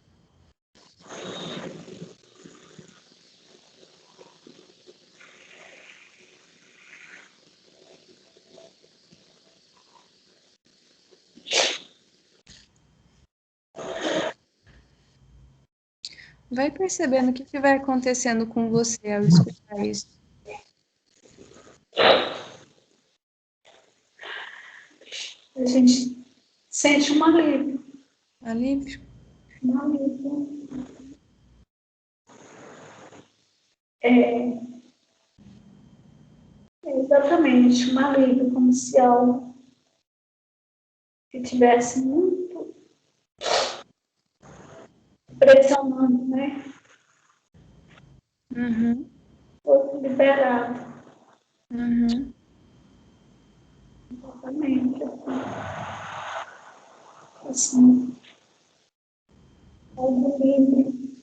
Speaker 1: Vai percebendo o que vai acontecendo com você ao escutar isso.
Speaker 2: A gente sente um alívio.
Speaker 1: Alívio?
Speaker 2: Um alívio. Exatamente, um alívio, como se algo que tivesse muito pressionando, né?
Speaker 1: Uhum.
Speaker 2: Fosse liberado.
Speaker 1: Uhum.
Speaker 2: Exatamente. Assim, algo livre.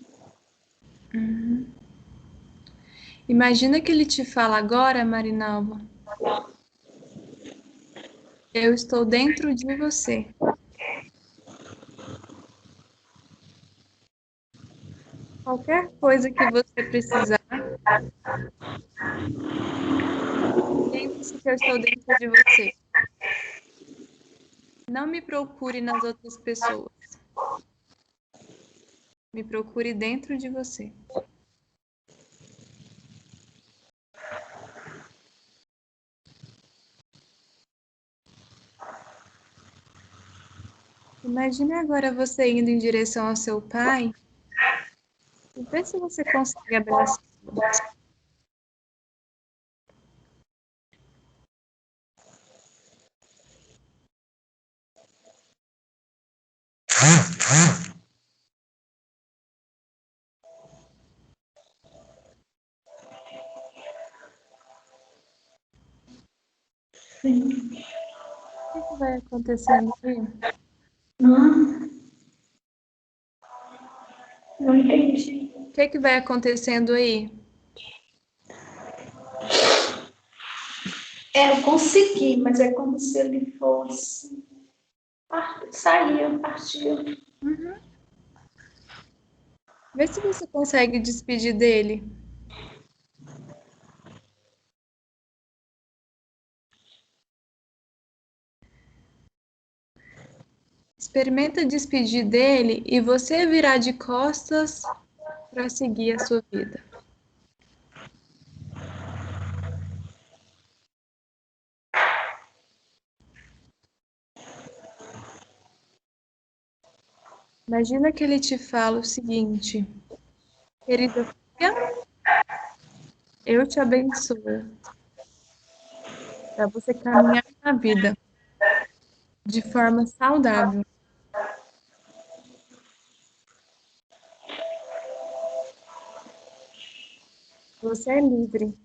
Speaker 1: Uhum. Imagina que ele te fala agora, Marinalva. Eu estou dentro de você. Qualquer coisa que você precisar, lembre-se que eu estou dentro de você. Não me procure nas outras pessoas. Me procure dentro de você. Imagine agora você indo em direção ao seu pai e vê se você consegue abraçá-lo.
Speaker 2: Sim.
Speaker 1: O que vai acontecendo aí?
Speaker 2: Não entendi.
Speaker 1: O que vai acontecendo aí?
Speaker 2: Eu consegui, mas é como se ele fosse. Saía, partia.
Speaker 1: Uhum. Vê se você consegue despedir dele. Experimenta despedir dele e você virar de costas para seguir a sua vida. Imagina que ele te fala o seguinte: querida filha, eu te abençoo para você caminhar na vida de forma saudável. Você é livre.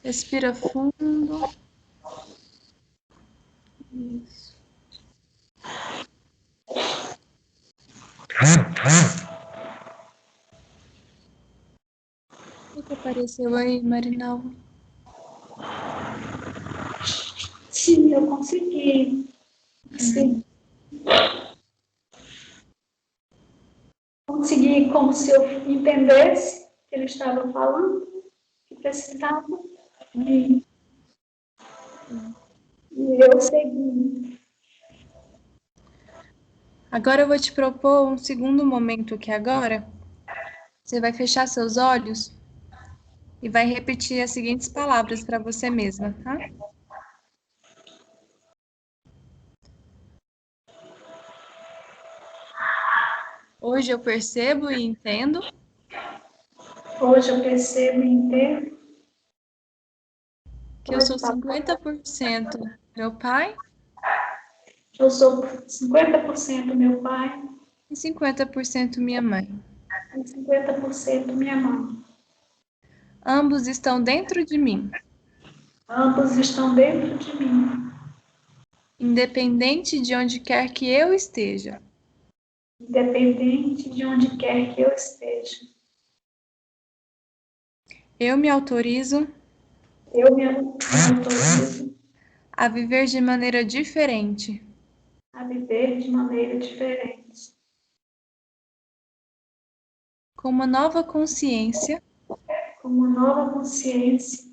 Speaker 1: Respira fundo. Isso. O que apareceu aí, Marinal?
Speaker 2: Sim, eu consegui. Sim. Consegui, como se eu entendesse o que ele estava falando, que precisava, e eu segui.
Speaker 1: Agora eu vou te propor um segundo momento aqui agora. Você vai fechar seus olhos e vai repetir as seguintes palavras para você mesma, tá? Hoje eu percebo e entendo
Speaker 2: Hoje eu percebo e entendo
Speaker 1: que eu sou 50% meu pai
Speaker 2: que eu sou 50% meu pai
Speaker 1: e 50% minha mãe.
Speaker 2: e 50% minha mãe.
Speaker 1: Ambos estão dentro de mim,
Speaker 2: Ambos estão dentro de mim,
Speaker 1: independente de onde quer que eu esteja.
Speaker 2: independente de onde quer que eu esteja.
Speaker 1: Eu me autorizo
Speaker 2: Eu me autorizo
Speaker 1: a viver de maneira diferente,
Speaker 2: a viver de maneira diferente,
Speaker 1: com uma nova consciência
Speaker 2: com uma nova consciência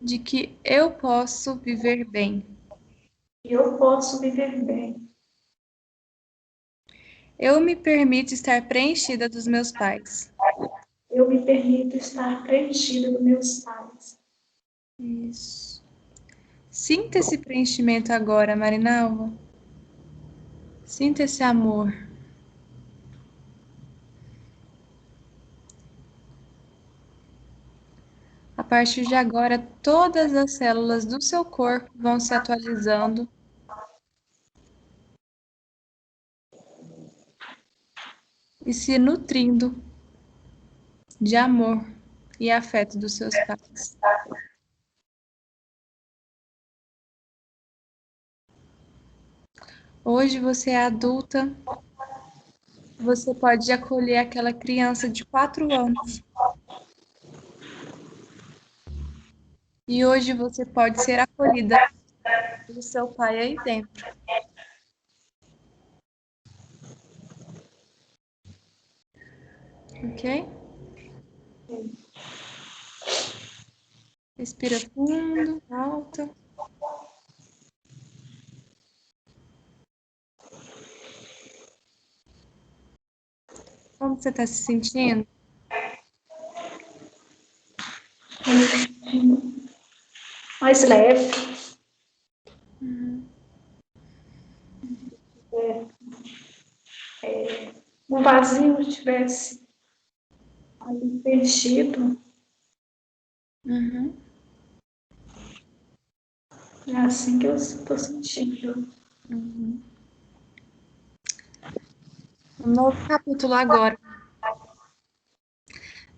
Speaker 1: de que eu posso viver bem.
Speaker 2: que eu posso viver bem.
Speaker 1: Eu me permito estar preenchida dos meus pais.
Speaker 2: Eu me permito estar preenchida dos meus pais.
Speaker 1: Isso. Sinta esse preenchimento agora, Marinalva. Sinta esse amor. A partir de agora, todas as células do seu corpo vão se atualizando e se nutrindo de amor e afeto dos seus pais. Hoje você é adulta, você pode acolher aquela criança de 4 anos. E hoje você pode ser acolhida pelo seu pai aí dentro. Ok? Respira fundo, alta. Como você está se sentindo?
Speaker 2: Mais leve. Um vazio estivesse ali preenchido.
Speaker 1: Uhum.
Speaker 2: É assim que eu estou sentindo.
Speaker 1: Uhum. Um novo capítulo agora.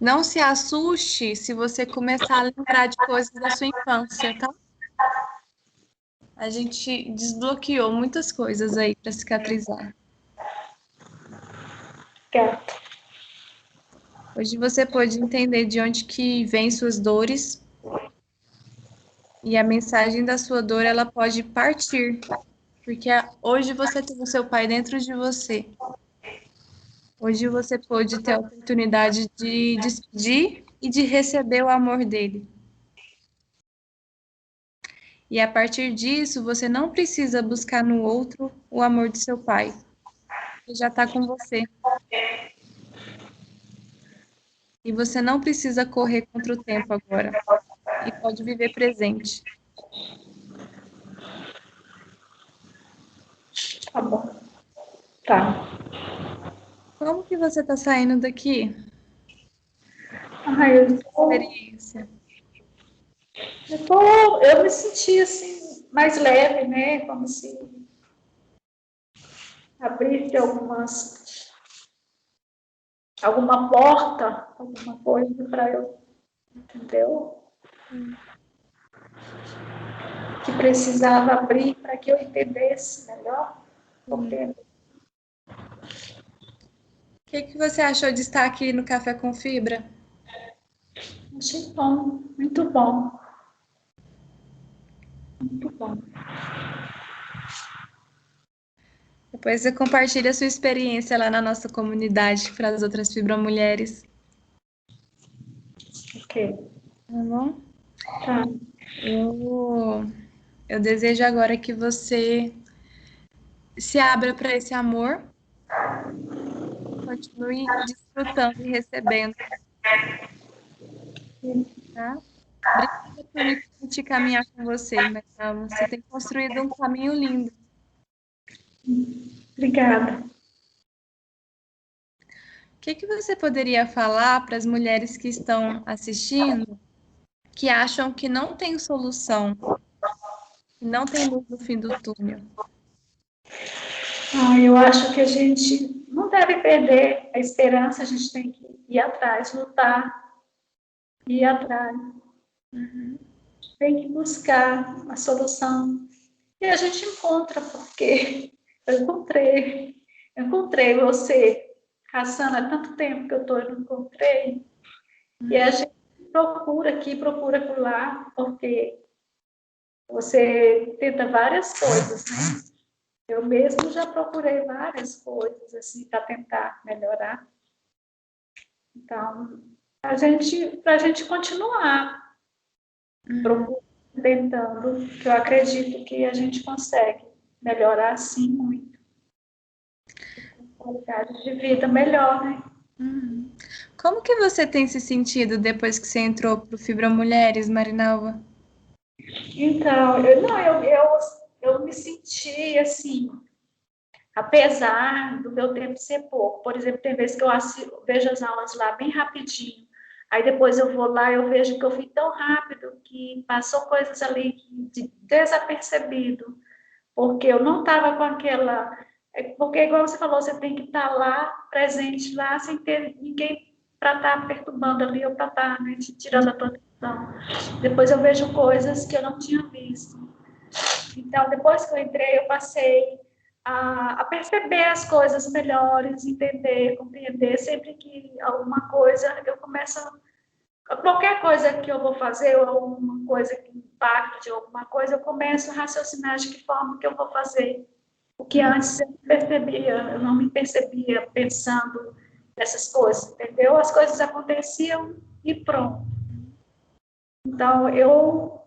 Speaker 1: Não se assuste se você começar a lembrar de coisas da sua infância, tá? A gente desbloqueou muitas coisas aí para cicatrizar.
Speaker 2: Gato.
Speaker 1: Hoje você pode entender de onde que vêm suas dores e a mensagem da sua dor ela pode partir, porque hoje você tem o seu pai dentro de você. Hoje você pode ter a oportunidade de despedir e de receber o amor dele. E a partir disso, você não precisa buscar no outro o amor de seu pai. Ele já está com você. E você não precisa correr contra o tempo agora. E pode viver presente.
Speaker 2: Tá bom. Tá.
Speaker 1: Como que você está saindo daqui?
Speaker 2: Ai,
Speaker 1: Experiência.
Speaker 2: eu me senti assim, mais leve, né? Como se abrisse alguma porta, alguma coisa para eu, entendeu? Que precisava abrir para que eu entendesse melhor. Porque
Speaker 1: O que você achou de estar aqui no Café com Fibra?
Speaker 2: achei bom, muito bom. Muito bom.
Speaker 1: Depois você compartilha a sua experiência lá na nossa comunidade para as outras fibromulheres.
Speaker 2: Ok.
Speaker 1: Tá bom?
Speaker 2: Tá.
Speaker 1: Eu desejo agora que você se abra para esse amor, continue desfrutando e recebendo, tá? Obrigada por me permitir caminhar com você, Marcelo. Você tem construído um caminho lindo.
Speaker 2: Obrigada.
Speaker 1: O que você poderia falar para as mulheres que estão assistindo, que acham que não tem solução, que não tem luz no fim do túnel?
Speaker 2: Eu acho que a gente não deve perder a esperança, a gente tem que ir atrás, lutar, ir atrás. Tem que buscar a solução. E a gente encontra, porque eu encontrei você, caçando há tanto tempo que eu não encontrei. E a gente procura aqui, procura por lá, porque você tenta várias coisas, né? Eu mesmo já procurei várias coisas, assim, para tentar melhorar. Então, para a gente continuar tentando, que eu acredito que a gente consegue melhorar, sim, muito. Qualidade de vida melhor, né?
Speaker 1: Como que você tem se sentido depois que você entrou para o Fibromulheres, Marinalva?
Speaker 2: Então, eu me senti assim, apesar do meu tempo ser pouco. Por exemplo, tem vezes que eu vejo as aulas lá bem rapidinho, aí depois eu vou lá e eu vejo que eu fui tão rápido que passou coisas ali desapercebido, porque eu não estava com aquela... Porque, igual você falou, você tem que estar lá, presente lá, sem ter ninguém para estar perturbando ali ou para estar, né, tirando a tua atenção. Depois eu vejo coisas que eu não tinha visto. Então, depois que eu entrei, eu passei a perceber as coisas melhores, entender, compreender. Sempre que alguma coisa, eu começo qualquer coisa que eu vou fazer, ou alguma coisa que impacte alguma coisa, eu começo a raciocinar de que forma que eu vou fazer. O que antes eu não me percebia pensando nessas coisas, entendeu? As coisas aconteciam e pronto. Então, eu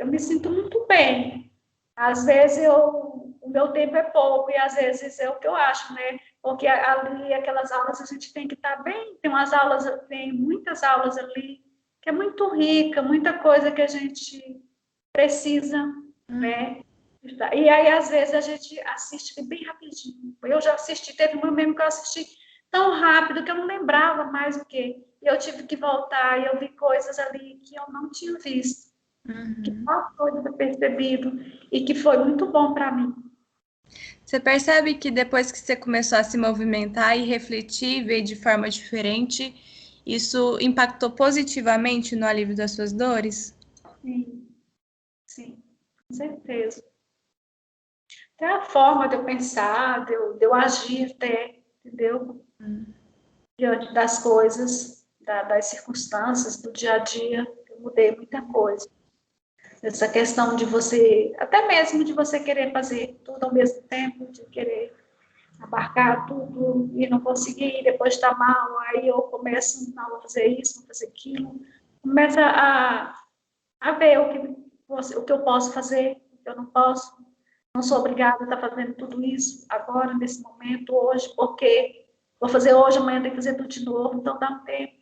Speaker 2: me sinto muito bem. Às vezes o meu tempo é pouco e às vezes é o que eu acho, né? Porque ali, aquelas aulas, a gente tem que estar bem. Tem muitas aulas ali que é muito rica, muita coisa que a gente precisa, né? E aí, às vezes, a gente assiste bem rapidinho. Eu já assisti, teve um mesmo que eu assisti tão rápido que eu não lembrava mais o quê. E eu tive que voltar e eu vi coisas ali que eu não tinha visto, que passou desapercebido e que foi muito bom para mim.
Speaker 1: Você percebe que depois que você começou a se movimentar e refletir e ver de forma diferente, isso impactou positivamente no alívio das suas dores?
Speaker 2: Sim, sim, com certeza. Até a forma de eu pensar, de eu agir até, entendeu? Diante das coisas, das circunstâncias do dia a dia, eu mudei muita coisa. Essa questão de você, até mesmo de você querer fazer tudo ao mesmo tempo, de querer abarcar tudo e não conseguir, depois está mal, aí eu começo, não, vou fazer isso, vou fazer aquilo, começa a ver o que eu posso fazer, o que eu não posso, não sou obrigada a estar fazendo tudo isso agora, nesse momento, hoje, porque vou fazer hoje, amanhã tem que fazer tudo de novo, então dá um tempo.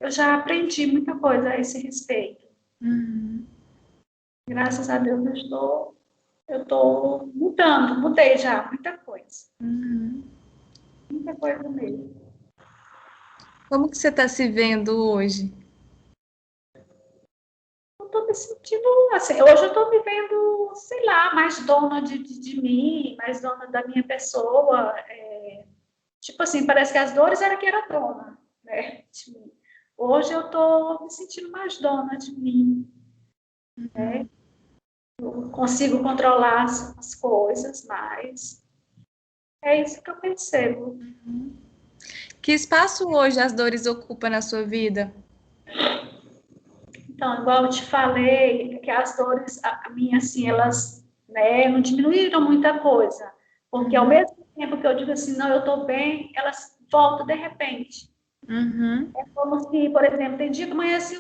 Speaker 2: Eu já aprendi muita coisa a esse respeito. Graças a Deus eu estou mudei já muita coisa. Muita coisa mesmo.
Speaker 1: Como que você está se vendo hoje?
Speaker 2: Eu estou me sentindo assim, hoje eu estou me vendo, sei lá, mais dona de mim, mais dona da minha pessoa. Tipo assim, parece que as dores era que era dona, né? Hoje eu estou me sentindo mais dona de mim, né? Eu consigo controlar as coisas, mas é isso que eu percebo.
Speaker 1: Que espaço hoje as dores ocupam na sua vida?
Speaker 2: Então, igual eu te falei, que as dores, a minha, assim, elas, né, não diminuíram muita coisa, porque ao mesmo tempo que eu digo assim, não, eu estou bem, elas voltam de repente.
Speaker 1: Uhum.
Speaker 2: É como se, por exemplo, tem dia que amanhece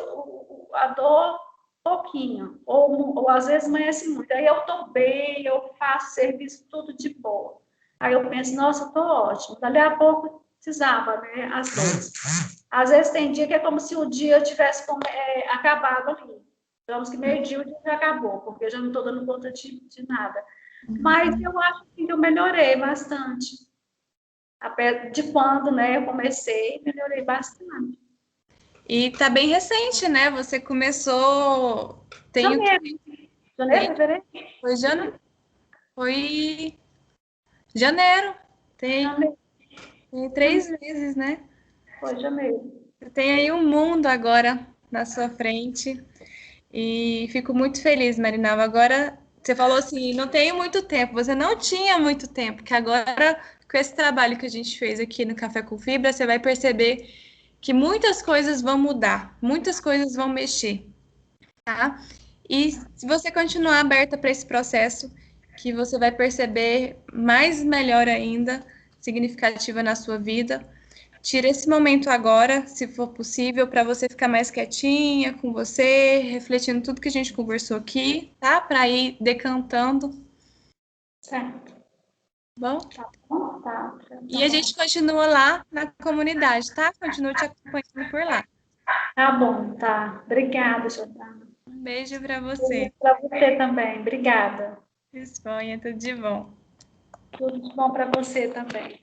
Speaker 2: a dor pouquinho, ou às vezes amanhece muito. Aí eu estou bem, eu faço serviço tudo de boa. Aí eu penso, nossa, eu estou ótimo. Dali a pouco precisava, né, as dores. Às vezes tem dia que é como se o dia tivesse acabado ali. Digamos que meio-dia o dia já acabou, porque eu já não estou dando conta de nada. Mas eu acho que eu melhorei bastante. De quando, né, eu comecei, melhorei bastante.
Speaker 1: E tá bem recente, né? Você começou. Tem o
Speaker 2: Janeiro,
Speaker 1: quê?
Speaker 2: janeiro,
Speaker 1: Tem...
Speaker 2: fevereiro?
Speaker 1: Foi janeiro. Tem,
Speaker 2: Janeiro,
Speaker 1: tem
Speaker 2: janeiro,
Speaker 1: 3 meses, né?
Speaker 2: foi janeiro.
Speaker 1: Você tem aí um mundo agora na sua frente. E fico muito feliz, Marinalva. Agora, você falou assim, não tenho muito tempo. Você não tinha muito tempo, que agora, com esse trabalho que a gente fez aqui no Café com Fibra, você vai perceber que muitas coisas vão mudar, muitas coisas vão mexer, tá? E se você continuar aberta para esse processo, que você vai perceber mais melhor ainda, significativa na sua vida. Tira esse momento agora, se for possível, para você ficar mais quietinha com você, refletindo tudo que a gente conversou aqui, tá? Para ir decantando,
Speaker 2: Certo.
Speaker 1: bom?
Speaker 2: Tá bom?
Speaker 1: E a gente continua lá na comunidade, tá? Continua te acompanhando por lá.
Speaker 2: Tá bom, tá. Obrigada, Giovana.
Speaker 1: Um beijo para você.
Speaker 2: Para você também. Obrigada.
Speaker 1: Disponha, tudo de bom.
Speaker 2: Tudo de bom para você também.